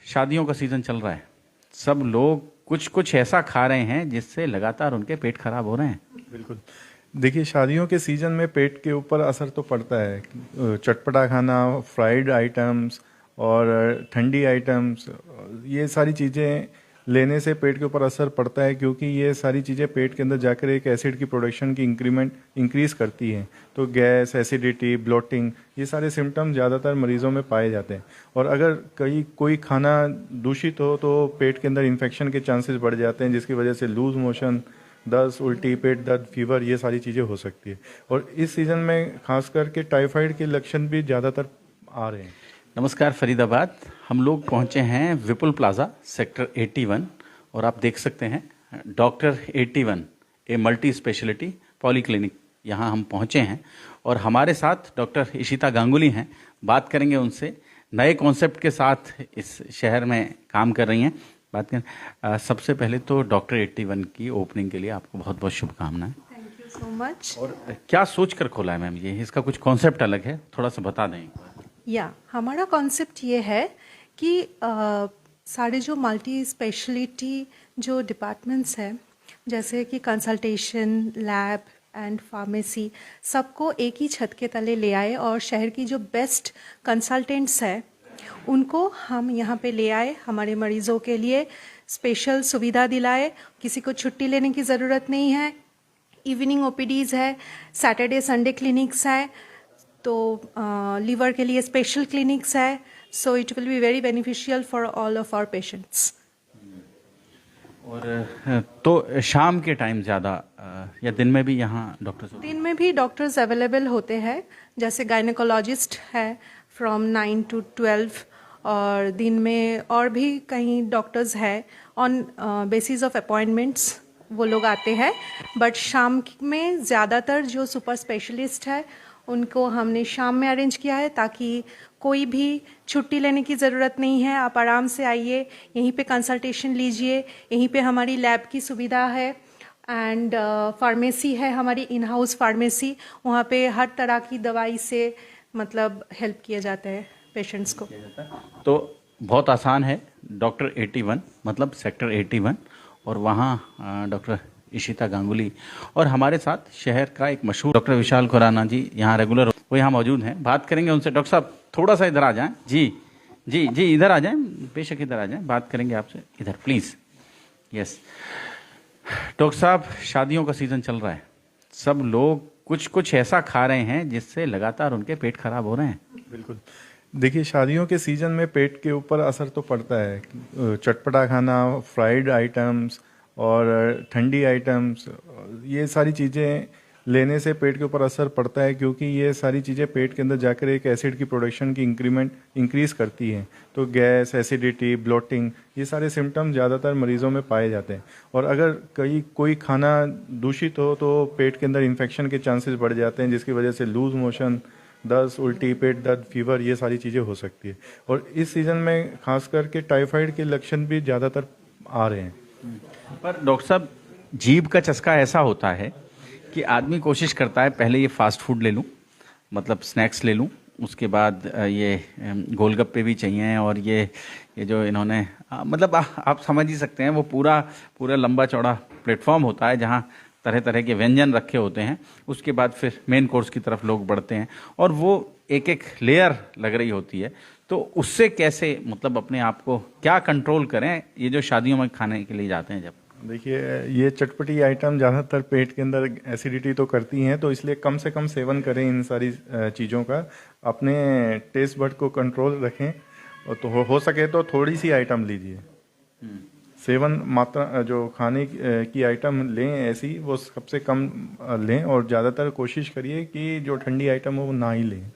शादियों का सीज़न चल रहा है। सब लोग कुछ कुछ ऐसा खा रहे हैं जिससे लगातार उनके पेट खराब हो रहे हैं। बिल्कुल। देखिए, शादियों के सीज़न में पेट के ऊपर असर तो पड़ता है। चटपटा खाना, फ्राइड आइटम्स और ठंडी आइटम्स, ये सारी चीज़ें लेने से पेट के ऊपर असर पड़ता है, क्योंकि ये सारी चीज़ें पेट के अंदर जाकर एक एसिड की प्रोडक्शन की इंक्रीज़ करती हैं। तो गैस, एसिडिटी, ब्लोटिंग, ये सारे सिम्टम्स ज़्यादातर मरीज़ों में पाए जाते हैं। और अगर कोई खाना दूषित हो तो पेट के अंदर इन्फेक्शन के चांसेस बढ़ जाते हैं, जिसकी वजह से लूज मोशन, दस्त, उल्टी, पेट दर्द, फीवर, ये सारी चीज़ें हो सकती है। और इस सीज़न में खास करके टाइफाइड के लक्षण भी ज़्यादातर आ रहे हैं। नमस्कार फरीदाबाद, हम लोग पहुंचे हैं विपुल प्लाजा सेक्टर 81 और आप देख सकते हैं doctor 81 a multi speciality polyclinic, यहाँ हम पहुंचे हैं और हमारे साथ डॉक्टर इशिता गांगुली हैं। बात करेंगे उनसे, नए कॉन्सेप्ट के साथ इस शहर में काम कर रही हैं। बात करें सबसे पहले तो डॉक्टर 81 की ओपनिंग के लिए आपको बहुत बहुत शुभकामनाएं। Thank you so much. और क्या सोच कर खोला है मैम ये, इसका कुछ कॉन्सेप्ट अलग है, थोड़ा सा बता दें। हमारा कॉन्सेप्ट ये है कि सारे जो मल्टी स्पेशलिटी जो डिपार्टमेंट्स हैं, जैसे कि कंसल्टेशन, लैब एंड फार्मेसी, सबको एक ही छत के तले ले आए और शहर की जो बेस्ट कंसल्टेंट्स हैं उनको हम यहाँ पे ले आए। हमारे मरीजों के लिए स्पेशल सुविधा दिलाए, किसी को छुट्टी लेने की ज़रूरत नहीं है। इवनिंग ओपीडीज़ है, सैटरडे संडे क्लिनिक्स है, तो लीवर के लिए स्पेशल क्लिनिक्स है। So it will be very beneficial for all of our patients. और तो शाम के टाइम ज़्यादा या दिन में भी यहाँ डॉक्टर्स? दिन में भी डॉक्टर्स अवेलेबल होते हैं, जैसे गायनेकोलॉजिस्ट है फ्रॉम 9 to 12, और दिन में और भी कई डॉक्टर्स है ऑन बेसिस ऑफ अपॉइंटमेंट्स, वो लोग आते हैं। बट शाम में ज़्यादातर जो सुपर स्पेशलिस्ट है उनको हमने शाम में अरेंज किया है, ताकि कोई भी छुट्टी लेने की ज़रूरत नहीं है। आप आराम से आइए, यहीं पे कंसल्टेशन लीजिए, यहीं पे हमारी लैब की सुविधा है एंड फार्मेसी है, हमारी इन हाउस फार्मेसी। वहाँ पे हर तरह की दवाई से मतलब हेल्प किया जाता है पेशेंट्स को। तो बहुत आसान है, डॉक्टर 81 मतलब सेक्टर 81, और वहाँ डॉक्टर इशिता गांगुली और हमारे साथ शहर का एक मशहूर डॉक्टर विशाल खुराना जी यहाँ रेगुलर, वो यहाँ मौजूद हैं। बात करेंगे उनसे। डॉक्टर साहब थोड़ा सा इधर आ जाएं। जी जी जी, इधर आ जाएं, बेशक इधर आ जाएं, बात करेंगे आपसे। इधर प्लीज़। यस डॉक्टर साहब, शादियों का सीज़न चल रहा है। सब लोग कुछ कुछ ऐसा खा रहे हैं जिससे लगातार उनके पेट खराब हो रहे हैं। बिल्कुल। देखिए, शादियों के सीज़न में पेट के ऊपर असर तो पड़ता है। चटपटा खाना, फ्राइड आइटम्स और ठंडी आइटम्स, ये सारी चीज़ें लेने से पेट के ऊपर असर पड़ता है, क्योंकि ये सारी चीज़ें पेट के अंदर जाकर एक एसिड की प्रोडक्शन की इंक्रीज़ करती हैं। तो गैस, एसिडिटी, ब्लोटिंग, ये सारे सिम्टम्स ज़्यादातर मरीज़ों में पाए जाते हैं। और अगर कोई खाना दूषित हो तो पेट के अंदर इन्फेक्शन के चांसेस बढ़ जाते हैं, जिसकी वजह से लूज मोशन, दस्त, उल्टी, पेट दर्द, फीवर, ये सारी चीज़ें हो सकती है। और इस सीज़न में खास करके टाइफाइड के लक्षण भी ज़्यादातर आ रहे हैं। पर डॉक्टर साहब, जीभ का चस्का ऐसा होता है कि आदमी कोशिश करता है पहले ये फास्ट फूड ले लूं, मतलब स्नैक्स ले लूं, उसके बाद ये गोलगप्पे भी चाहिए, और ये जो इन्होंने मतलब आप समझ ही सकते हैं, वो पूरा लंबा चौड़ा प्लेटफॉर्म होता है जहां तरह तरह के व्यंजन रखे होते हैं। उसके बाद फिर मेन कोर्स की तरफ लोग बढ़ते हैं और वो एक एक लेयर लग रही होती है। तो उससे कैसे मतलब अपने आप को क्या कंट्रोल करें, ये जो शादियों में खाने के लिए जाते हैं जब? देखिए, ये चटपटी आइटम ज़्यादातर पेट के अंदर एसिडिटी तो करती हैं, तो इसलिए कम से कम सेवन करें इन सारी चीज़ों का। अपने टेस्ट बड को कंट्रोल रखें, और तो हो सके तो थोड़ी सी आइटम लीजिए। सेवन मात्रा जो खाने की आइटम लें ऐसी, वो सबसे कम लें, और ज़्यादातर कोशिश करिए कि जो ठंडी आइटम हो वो ना ही लें।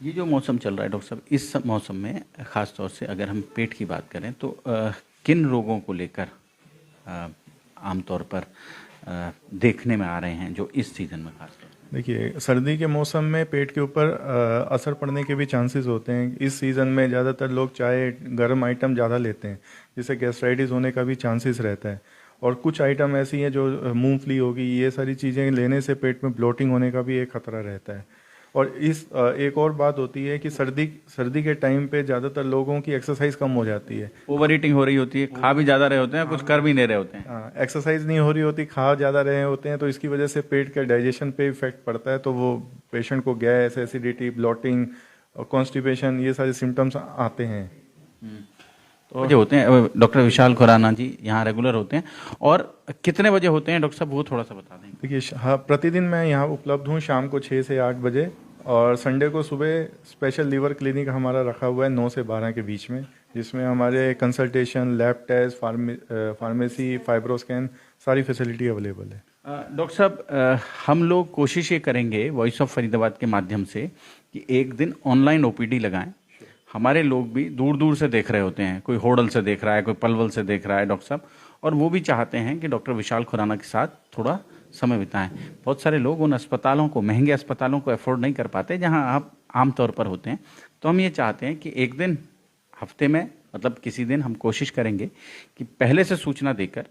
ये जो मौसम चल रहा है डॉक्टर साहब, इस मौसम में ख़ास तौर से अगर हम पेट की बात करें तो किन रोगों को लेकर आमतौर पर देखने में आ रहे हैं जो इस सीज़न में खास तौर? देखिए, सर्दी के मौसम में पेट के ऊपर असर पड़ने के भी चांसेस होते हैं। इस सीज़न में ज़्यादातर लोग चाय, गर्म आइटम ज़्यादा लेते हैं, जिससे गैस्ट्राइटिस होने का भी चांसेस रहता है। और कुछ आइटम ऐसी हैं जो मूंगफली होगी, ये सारी चीज़ें लेने से पेट में ब्लोटिंग होने का भी एक खतरा रहता है। और इस एक और बात होती है कि सर्दी के टाइम पे ज़्यादातर लोगों की एक्सरसाइज कम हो जाती है। ओवर ईटिंग हो रही होती है, खा भी ज़्यादा रहे होते हैं, कुछ कर भी नहीं रहे होते हैं। हाँ, एक्सरसाइज नहीं हो रही होती, खा ज़्यादा रहे होते हैं, तो इसकी वजह से पेट के डाइजेशन पे इफेक्ट पड़ता है, तो वो पेशेंट को गैस, एसिडिटी, ब्लॉटिंग और कॉन्स्टिपेशन ये सारे सिम्टम्स आते हैं। तो बजे होते हैं डॉक्टर विशाल खुराना जी यहाँ रेगुलर होते हैं, और कितने बजे होते हैं डॉक्टर साहब, वो थोड़ा सा बता देंगे? देखिए, हाँ, प्रतिदिन मैं यहाँ उपलब्ध हूँ शाम को 6 से 8 बजे, और संडे को सुबह स्पेशल लीवर क्लिनिक हमारा रखा हुआ है 9 से 12 के बीच में, जिसमें हमारे consultation, lab test, pharmacy, Fibroscan सारी फैसिलिटी अवेलेबल है। डॉक्टर साहब, हम लोग कोशिश ये करेंगे वॉइस ऑफ फरीदाबाद के माध्यम से कि एक दिन ऑनलाइन ओपीडी लगाएं। हमारे लोग भी दूर दूर से देख रहे होते हैं, कोई होडल से देख रहा है, कोई पलवल से देख रहा है डॉक्टर साहब, और वो भी चाहते हैं कि डॉक्टर विशाल खुराना के साथ थोड़ा समय बिताएं। बहुत सारे लोग उन अस्पतालों को, महंगे अस्पतालों को अफोर्ड नहीं कर पाते जहां आप आमतौर पर होते हैं। तो हम ये चाहते हैं कि एक दिन हफ्ते में, मतलब किसी दिन हम कोशिश करेंगे कि पहले से सूचना देकर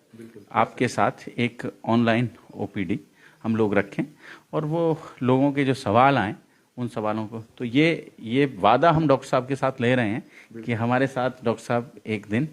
आपके साथ एक ऑनलाइन ओपीडी हम लोग रखें, और वो लोगों के जो सवाल आएँ उन सवालों को, तो ये वादा हम डॉक्टर साहब के साथ ले रहे हैं कि हमारे साथ डॉक्टर साहब एक दिन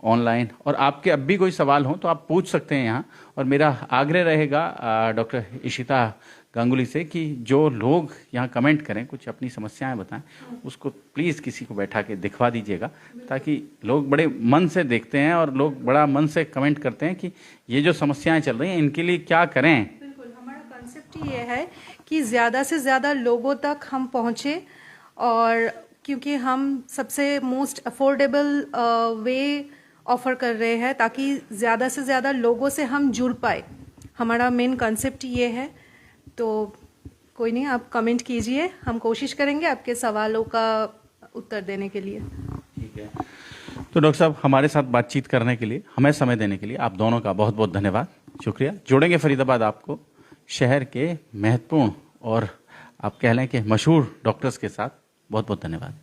ऑनलाइन, और आपके अब भी कोई सवाल हो तो आप पूछ सकते हैं यहाँ। और मेरा आग्रह रहेगा डॉक्टर इशिता गांगुली से कि जो लोग यहाँ कमेंट करें, कुछ अपनी समस्याएं बताएं, उसको प्लीज़ किसी को बैठा के दिखवा दीजिएगा, ताकि लोग बड़े मन से देखते हैं और लोग बड़ा मन से कमेंट करते हैं कि ये जो समस्याएं चल रही हैं इनके लिए क्या करें। बिल्कुल, हमारा कॉन्सेप्ट ये है कि ज़्यादा से ज़्यादा लोगों तक हम पहुँचे, और क्योंकि हम सबसे मोस्ट अफोर्डेबल वे ऑफर कर रहे हैं ताकि ज़्यादा से ज़्यादा लोगों से हम जुड़ पाए, हमारा मेन कॉन्सेप्ट ये है। तो कोई नहीं, आप कमेंट कीजिए, हम कोशिश करेंगे आपके सवालों का उत्तर देने के लिए। ठीक है, तो डॉक्टर साहब हमारे साथ बातचीत करने के लिए, हमें समय देने के लिए आप दोनों का बहुत बहुत धन्यवाद, शुक्रिया। जोड़ेंगे फरीदाबाद आपको शहर के महत्वपूर्ण और आप कह लें कि मशहूर डॉक्टर्स के साथ। बहुत बहुत धन्यवाद।